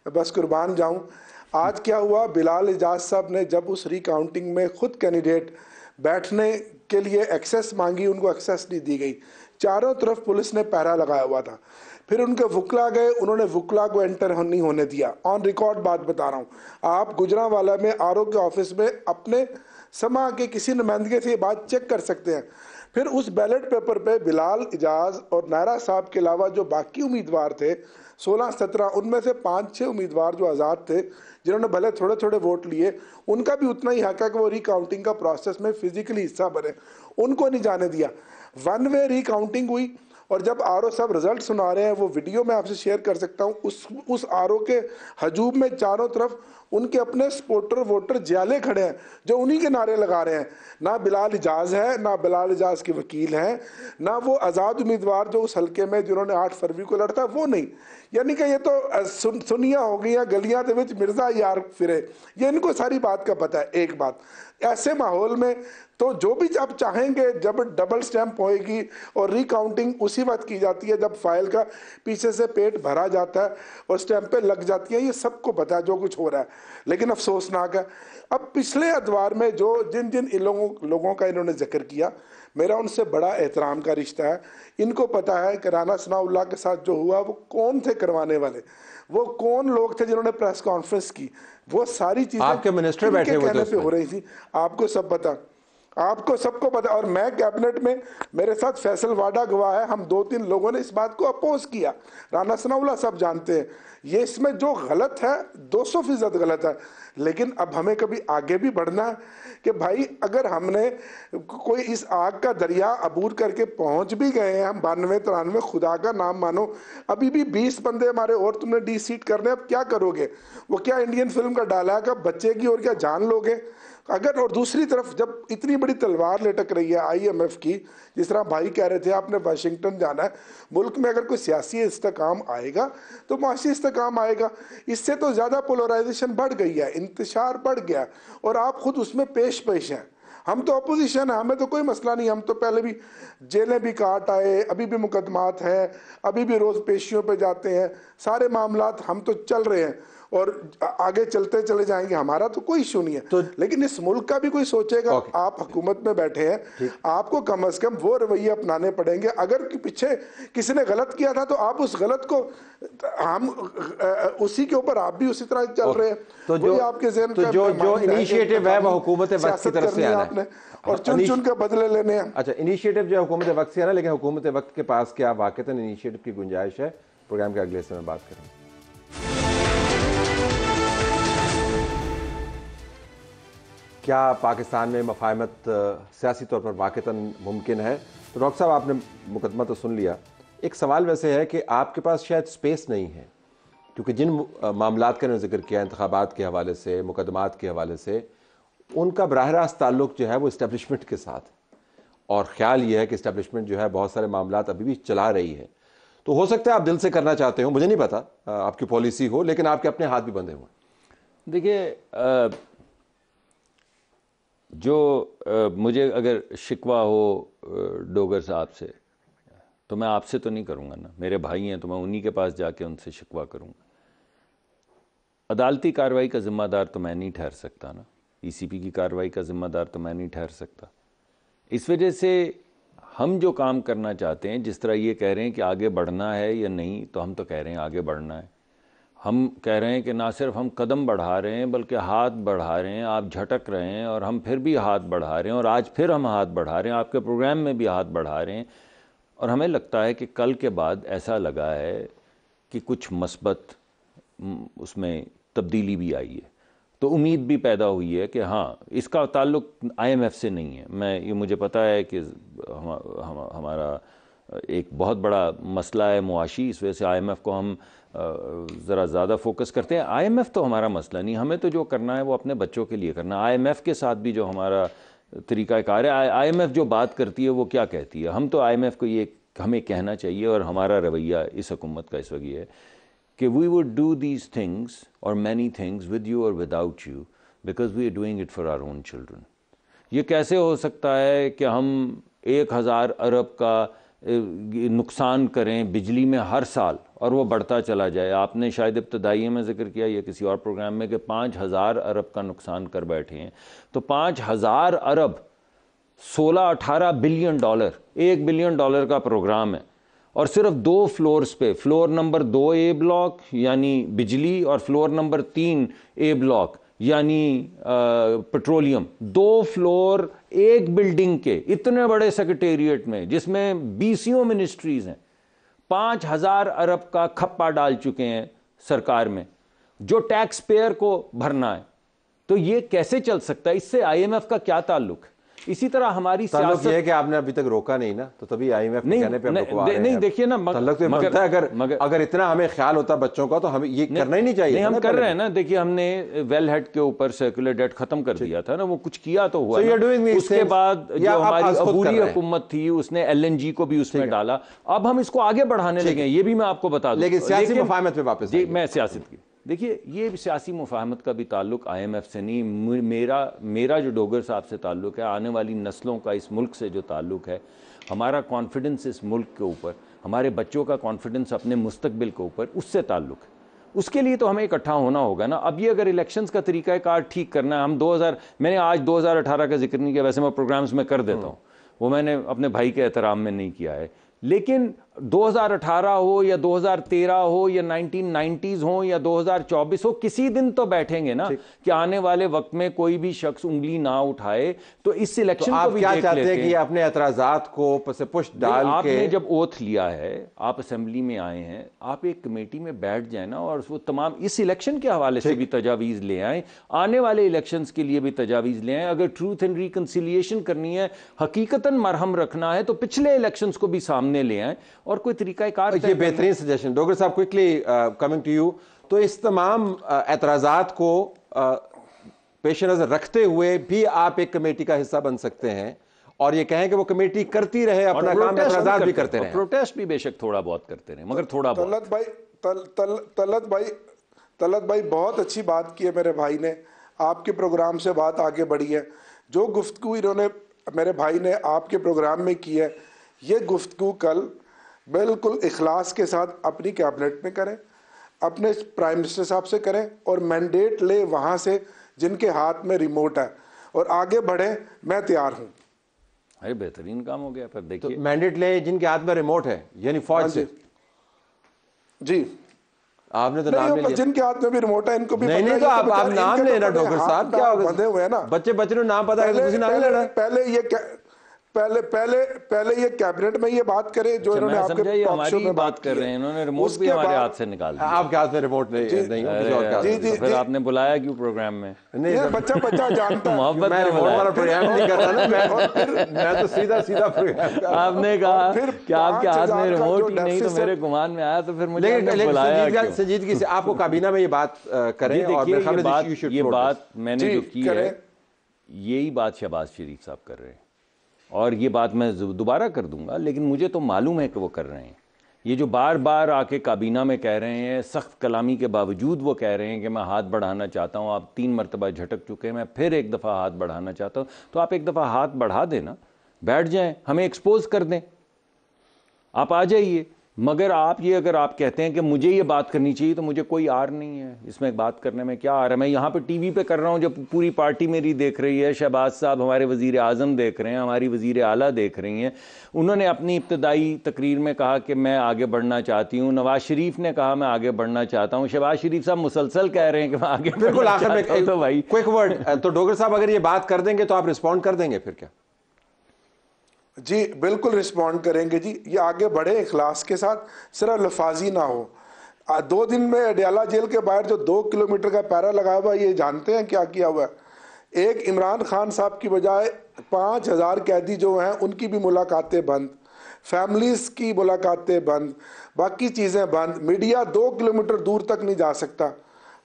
बस कुर्बान जाऊं। आज क्या हुआ, बिलाल इजाज साहब ने जब उस रिकाउंटिंग में खुद कैंडिडेट बैठने के लिए एक्सेस मांगी, उनको एक्सेस नहीं दी गई। चारों तरफ पुलिस ने पहरा लगाया हुआ था। फिर उनके वुकला गए, उन्होंने वुकला को एंटर नहीं होने दिया। ऑन रिकॉर्ड बात बता रहा हूँ, आप गुजरांवाला में आरओ के ऑफिस में अपने समा के किसी नुमाइंदगी से ये बात चेक कर सकते हैं। फिर उस बैलेट पेपर पे बिलाल इजाज और नायरा साहब के अलावा जो बाकी उम्मीदवार थे 16-17, उनमें से 5-6 उम्मीदवार जो आज़ाद थे, जिन्होंने भले थोड़े थोड़े वोट लिए, उनका भी उतना ही हक है कि वो रिकाउंटिंग का प्रोसेस में फिजिकली हिस्सा बने। उनको नहीं जाने दिया। 1 वे रिकाउंटिंग हुई। और जब आरओ साहब रिजल्ट सुना रहे हैं, वो वीडियो मैं आपसे शेयर कर सकता हूँ, उस आरओ के हजूम में चारों तरफ उनके अपने सपोर्टर वोटर ज्याले खड़े हैं जो उन्हीं के नारे लगा रहे हैं। ना बिलाल इजाज है, ना बिलाल इजाज के वकील हैं, ना वो आज़ाद उम्मीदवार जो उस हल्के में जिन्होंने 8 फरवरी को लड़ता, वो नहीं। यानी कि ये तो सुनिया हो गई, गलियां दे विच मिर्जा यार फिरे, ये इनको सारी बात का पता है। एक बात, ऐसे माहौल में तो जो भी आप चाहेंगे, जब डबल स्टैंप होएगी और रिकाउंटिंग उसी वक्त की जाती है जब फाइल का पीछे से पेट भरा जाता है और स्टैंपें लग जाती हैं, ये सबको पता है जो कुछ हो रहा है। लेकिन अफसोसनाक है, अब पिछले अदवार में जो जिन जिन लोगों का इन्होंने जिक्र किया, मेरा उनसे बड़ा एहतराम का रिश्ता है। इनको पता है कि राना सनाउल्लाह के साथ जो हुआ वो कौन थे करवाने वाले, वो कौन लोग थे जिन्होंने प्रेस कॉन्फ्रेंस की, वो सारी चीजें आपके मिनिस्टर बैठे हुए थे पे हो रही थी। आपको सब पता, आपको सबको पता। और मैं कैबिनेट में, मेरे साथ फैसल वाडा गवाह है, हम 2-3 लोगों ने इस बात को अपोज किया। राना सनाउल्लाह सब जानते हैं ये इसमें जो गलत है 200% गलत है। लेकिन अब हमें कभी आगे भी बढ़ना है कि भाई अगर हमने कोई इस आग का दरिया अबूर करके पहुंच भी गए हैं हम 92-93, खुदा का नाम मानो अभी भी 20 बंदे हमारे और तुमने डी सीट करने, अब क्या करोगे? वो क्या इंडियन फिल्म का डायलॉग अब बच्चे की और क्या जान लोगे अगर? और दूसरी तरफ जब इतनी बड़ी तलवार लटक रही है IMF की, जिस तरह भाई कह रहे थे आपने वाशिंगटन जाना है, मुल्क में अगर कोई सियासी इस्तेकाम आएगा तो माशी इस्तेकाम आएगा। इससे तो ज़्यादा पोलराइजेशन बढ़ गई है, इंतशार बढ़ गया और आप खुद उसमें पेश हैं। हम तो अपोजिशन है, हमें तो कोई मसला नहीं, हम तो पहले भी जेलें भी काट आए, अभी भी मुकदमात हैं, अभी भी रोज़ पेशियों पे जाते हैं, सारे मामलात हम तो चल रहे हैं और आगे चलते चले जाएंगे, हमारा तो कोई इशू नहीं है। तो लेकिन इस मुल्क का भी कोई सोचेगा। आप हुकूमत में बैठे हैं, आपको कम से कम वो रवैये अपनाने पड़ेंगे। अगर पीछे किसी ने गलत किया था तो आप उस गलत को, हम उसी के ऊपर आप भी उसी तरह चल रहे हैं। तो जो आपके ज़हन तो जो इनिशिएटिव है वो हुकूमत वक्त की तरफ से आना है और चुन चुन के बदले लेने हैं। अच्छा, इनिशिएटिव जो हुकूमत वक्त से आना, लेकिन हुकूमत वक्त के पास क्या वाकईतन इनिशिएटिव की गुंजाइश है? प्रोग्राम के अगले हिस्से में बात करेंगे। क्या पाकिस्तान में मफाहमत सियासी तौर पर वाकईतन मुमकिन है? तो डॉक्टर साहब, आपने मुकदमा तो सुन लिया। एक सवाल वैसे है कि आपके पास शायद स्पेस नहीं है, क्योंकि जिन मामलात का जिक्र किया, इंतखाबात के हवाले से, मुकदमात के हवाले से, उनका बराह रास्त ताल्लुक जो है वो इस्टेब्लिशमेंट के साथ, और ख्याल ये है कि इस्टेब्लिशमेंट जो है बहुत सारे मामलात अभी भी चला रही है। तो हो सकता है आप दिल से करना चाहते हो, मुझे नहीं पता आपकी पॉलिसी हो, लेकिन आपके अपने हाथ भी बंधे हुए। देखिए, मुझे अगर शिकवा हो डोगर साहब से, तो मैं आपसे तो नहीं करूँगा ना, मेरे भाई हैं तो मैं उन्हीं के पास जाके उनसे शिकवा करूँगा। अदालती कार्रवाई का ज़िम्मेदार तो मैं नहीं ठहर सकता ना, ECP की कार्रवाई का ज़िम्मेदार तो मैं नहीं ठहर सकता। इस वजह से हम जो काम करना चाहते हैं, जिस तरह ये कह रहे हैं कि आगे बढ़ना है या नहीं, तो हम तो कह रहे हैं आगे बढ़ना है। हम कह रहे हैं कि ना सिर्फ हम कदम बढ़ा रहे हैं बल्कि हाथ बढ़ा रहे हैं। आप झटक रहे हैं और हम फिर भी हाथ बढ़ा रहे हैं, और आज फिर हम हाथ बढ़ा रहे हैं, आपके प्रोग्राम में भी हाथ बढ़ा रहे हैं। और हमें लगता है कि कल के बाद ऐसा लगा है कि कुछ मस्बत उसमें तब्दीली भी आई है, तो उम्मीद भी पैदा हुई है कि हाँ, इसका ताल्लुक IMF से नहीं है। ये मुझे पता है कि हमारा एक बहुत बड़ा मसला है मुआशी, इस वजह से IMF को हम ज़रा ज़्यादा फोकस करते हैं। IMF तो हमारा मसला नहीं, हमें तो जो करना है वो अपने बच्चों के लिए करना है। IMF के साथ भी जो हमारा तरीक़ाकार है, IMF जो बात करती है वो क्या कहती है, हम तो IMF को ये हमें कहना चाहिए। और हमारा रवैया इस हुकूमत का इस वक्त ये है कि we would do these things और मैनी थिंग्स विद यू और without you, because we are doing it for our own children. ये कैसे हो सकता है कि हम 1000 अरब का नुकसान करें बिजली में हर साल और वो बढ़ता चला जाए? आपने शायद इब्तदाई में जिक्र किया या किसी और प्रोग्राम में कि 5000 अरब का नुकसान कर बैठे हैं। तो 5000 अरब 16-18 बिलियन डॉलर, $1 बिलियन का प्रोग्राम है, और सिर्फ 2 फ्लोर्स पे, फ्लोर नंबर 2A ब्लॉक यानी बिजली और फ्लोर नंबर 3A ब्लॉक यानी पेट्रोलियम, 2 फ्लोर एक बिल्डिंग के, इतने बड़े सेक्रेटेरिएट में जिसमें 20 मिनिस्ट्रीज हैं, 5000 अरब का खप्पा डाल चुके हैं सरकार में, जो टैक्स पेयर को भरना है। तो ये कैसे चल सकता है? इससे IMF का क्या ताल्लुक है? इसी तरह हमारी सियासत ये है कि आपने अभी तक रोका नहीं ना, तो तभी IMF नहीं, कहने पे हम रुकवा रहे हैं। नहीं, देखिए ना, अगर इतना हमें ख्याल होता बच्चों का तो हमें ये करना ही नहीं चाहिए। नहीं, हम कर रहे हैं ना। देखिए, हमने वेल हेड के ऊपर सर्कुलर डेट खत्म कर दिया था ना, वो कुछ किया तो हुआ। उसके बाद जो हमारी अबूरी हुकूमत थी उसने LNG को भी उसमें डाला। अब हम इसको आगे बढ़ाने लगे, ये भी मैं आपको बता दूं। लेकिन सियासी मुफाहमत पे वापस मैं सियासत की, देखिए, ये सियासी मुफाहमत का भी ताल्लुक IMF से नहीं, मेरा जो डोगर साहब से ताल्लुक है, आने वाली नस्लों का इस मुल्क से जो ताल्लुक है, हमारा कॉन्फिडेंस इस मुल्क के ऊपर, हमारे बच्चों का कॉन्फिडेंस अपने मुस्तकबिल के ऊपर, उससे ताल्लुक है। उसके लिए तो हमें इकट्ठा होना होगा ना। अब ये अगर इलेक्शंस का तरीक़ाकार ठीक करना है, मैंने आज 2018 का जिक्र नहीं किया, वैसे मैं प्रोग्राम्स में कर देता हूँ। वो मैंने अपने भाई के एहतराम में नहीं किया है। लेकिन 2018 हो या 2013 हो या 1990s हो या 2024 हो, किसी दिन तो बैठेंगे ना कि आने वाले वक्त में कोई भी शख्स उंगली ना उठाए। तो इस सिलेक्शन तो को भी क्या देख चाहते लेते हैं कि अपने एतराजात को पुश डाल के, आपने जब ओथ लिया है, आप असेंबली में आए हैं, आप एक कमेटी में बैठ जाए ना और वो तमाम इस इलेक्शन के हवाले से भी तजावीज़ ले आए, आने वाले इलेक्शंस के लिए भी तजावीज़ ले आए। अगर ट्रूथ एंड रिकंसिलिएशन करनी है, हकीकतन मरहम रखना है, तो पिछले इलेक्शंस को भी सामने ले आए और कोई तरीकाकार। ये बेहतरीन सजेशन। डॉक्टर साहब, क्विकली कमिंग टू यू, तो इस तमाम एतराजात को पेश नजर रखते हुए भी आप एक कमेटी का हिस्सा बन सकते हैं और ये कहें कि वो कमेटी करती रहे अपना काम, एतराजात भी करते रहे, प्रोटेस्ट भी बेशक थोड़ा बहुत करते रहे, मगर थोड़ा बहुत। तलत भाई बहुत अच्छी बात की है मेरे भाई ने, आपके प्रोग्राम से बात आगे बढ़ी है। जो गुफ्तगू इन्होंने मेरे भाई ने आपके प्रोग्राम में की है, ये गुफ्तगू कल बिल्कुल इखलास के साथ अपनी कैबिनेट में करें, अपने प्राइम मिनिस्टर साहब से करें और मैंडेट ले वहाँ से जिनके हाथ में रिमोट है, और आगे बढ़े। मैं तैयार हूँ। अरे बेहतरीन काम हो गया। फिर देखिए, तो मैंडेट ले जिनके हाथ में रिमोट है, यानी फौज से। जी, आपने तो नाम ले लिया। जिनके हाथ में भी रिमोट है इनको भी नहीं, तो आप नाम लेना डॉक्टर साहब, क्या होगा, बंधे हुए हैं ना बच्चे को नाम पता है, किसी नाम लेना। पहले ये कैबिनेट में ये बात करें जो इन्होंने आपके टॉक शो में बात कर रहे हैं। इन्होंने रिमोट भी हमारे हाथ से निकाल दिया। आपके हाथ में रिमोट नहीं, जी, फिर आपने बुलाया क्यों प्रोग्राम में? नहीं, बच्चा जानता है मोहब्बत मैं रिमोट वाला प्रोग्राम नहीं कर रहा ना, मैं तो सीधा प्रोग्राम। आपने कहा कि आपके हाथ में रिमोट ही नहीं, तो मेरे गुमान में आया, तो फिर मुझे बुलाया। संजीदगी से आपको काबीना में ये बात करें, और ये बात मैंने जो की है, यही बात शहबाज शरीफ साहब कर रहे हैं और ये बात मैं दोबारा कर दूंगा, लेकिन मुझे तो मालूम है कि वो कर रहे हैं। ये जो बार बार आके काबीना में कह रहे हैं, सख्त कलामी के बावजूद वो कह रहे हैं कि मैं हाथ बढ़ाना चाहता हूँ, आप 3 मरतबा झटक चुके हैं, मैं फिर एक दफ़ा हाथ बढ़ाना चाहता हूँ। तो आप एक दफ़ा हाथ बढ़ा देना, बैठ जाएं, हमें एक्सपोज कर दें, आप आ जाइए। मगर आप ये, अगर आप कहते हैं कि मुझे ये बात करनी चाहिए, तो मुझे कोई आर नहीं है इसमें बात करने में। क्या आर है? मैं यहाँ पे टीवी पे कर रहा हूँ, जब पूरी पार्टी मेरी देख रही है, शहबाज साहब हमारे वज़ीर आज़म देख रहे हैं, हमारी वज़ीर आला देख रही हैं। उन्होंने अपनी इब्तदाई तकरीर में कहा कि मैं आगे बढ़ना चाहती हूँ। नवाज शरीफ ने कहा मैं आगे बढ़ना चाहता हूँ। शहबाज शरीफ साहब मुसलसल कह रहे हैं कि मैं आगे बिल्कुल आखिर में तो भाई क्विक वर्ड। तो डॉक्टर साहब, अगर ये बात कर देंगे तो आप रिस्पॉन्ड कर देंगे फिर क्या? जी बिल्कुल रिस्पॉन्ड करेंगे जी। ये आगे बढ़े इखलास के साथ, सिर्फ लफाजी ना हो। 2 दिन में अडयाला जेल के बाहर जो 2 किलोमीटर का पैरा लगा हुआ है, ये जानते हैं क्या किया हुआ है? एक इमरान खान साहब की बजाय 5000 कैदी जो हैं उनकी भी मुलाकातें बंद, फैमिलीज की मुलाकातें बंद, बाकी चीज़ें बंद। मीडिया 2 किलोमीटर दूर तक नहीं जा सकता।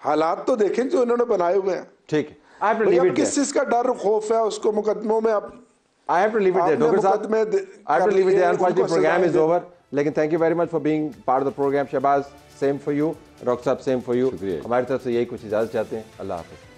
हालात तो देखें जो इन्होंने बनाए हुए हैं। ठीक है, आप किस चीज़ का डर खौफ है उसको मुकदमों में आप I have to leave it there, Dr. Saab. I have to leave it there. Unfortunately, the program is over. लेकिन thank you very much for being part of the program. Shahbaz, same for you. Doctor साहब, same for you. हमारी तरफ से यही कुछ इजाज़त चाहते हैं। अल्लाह हाफ़िज़।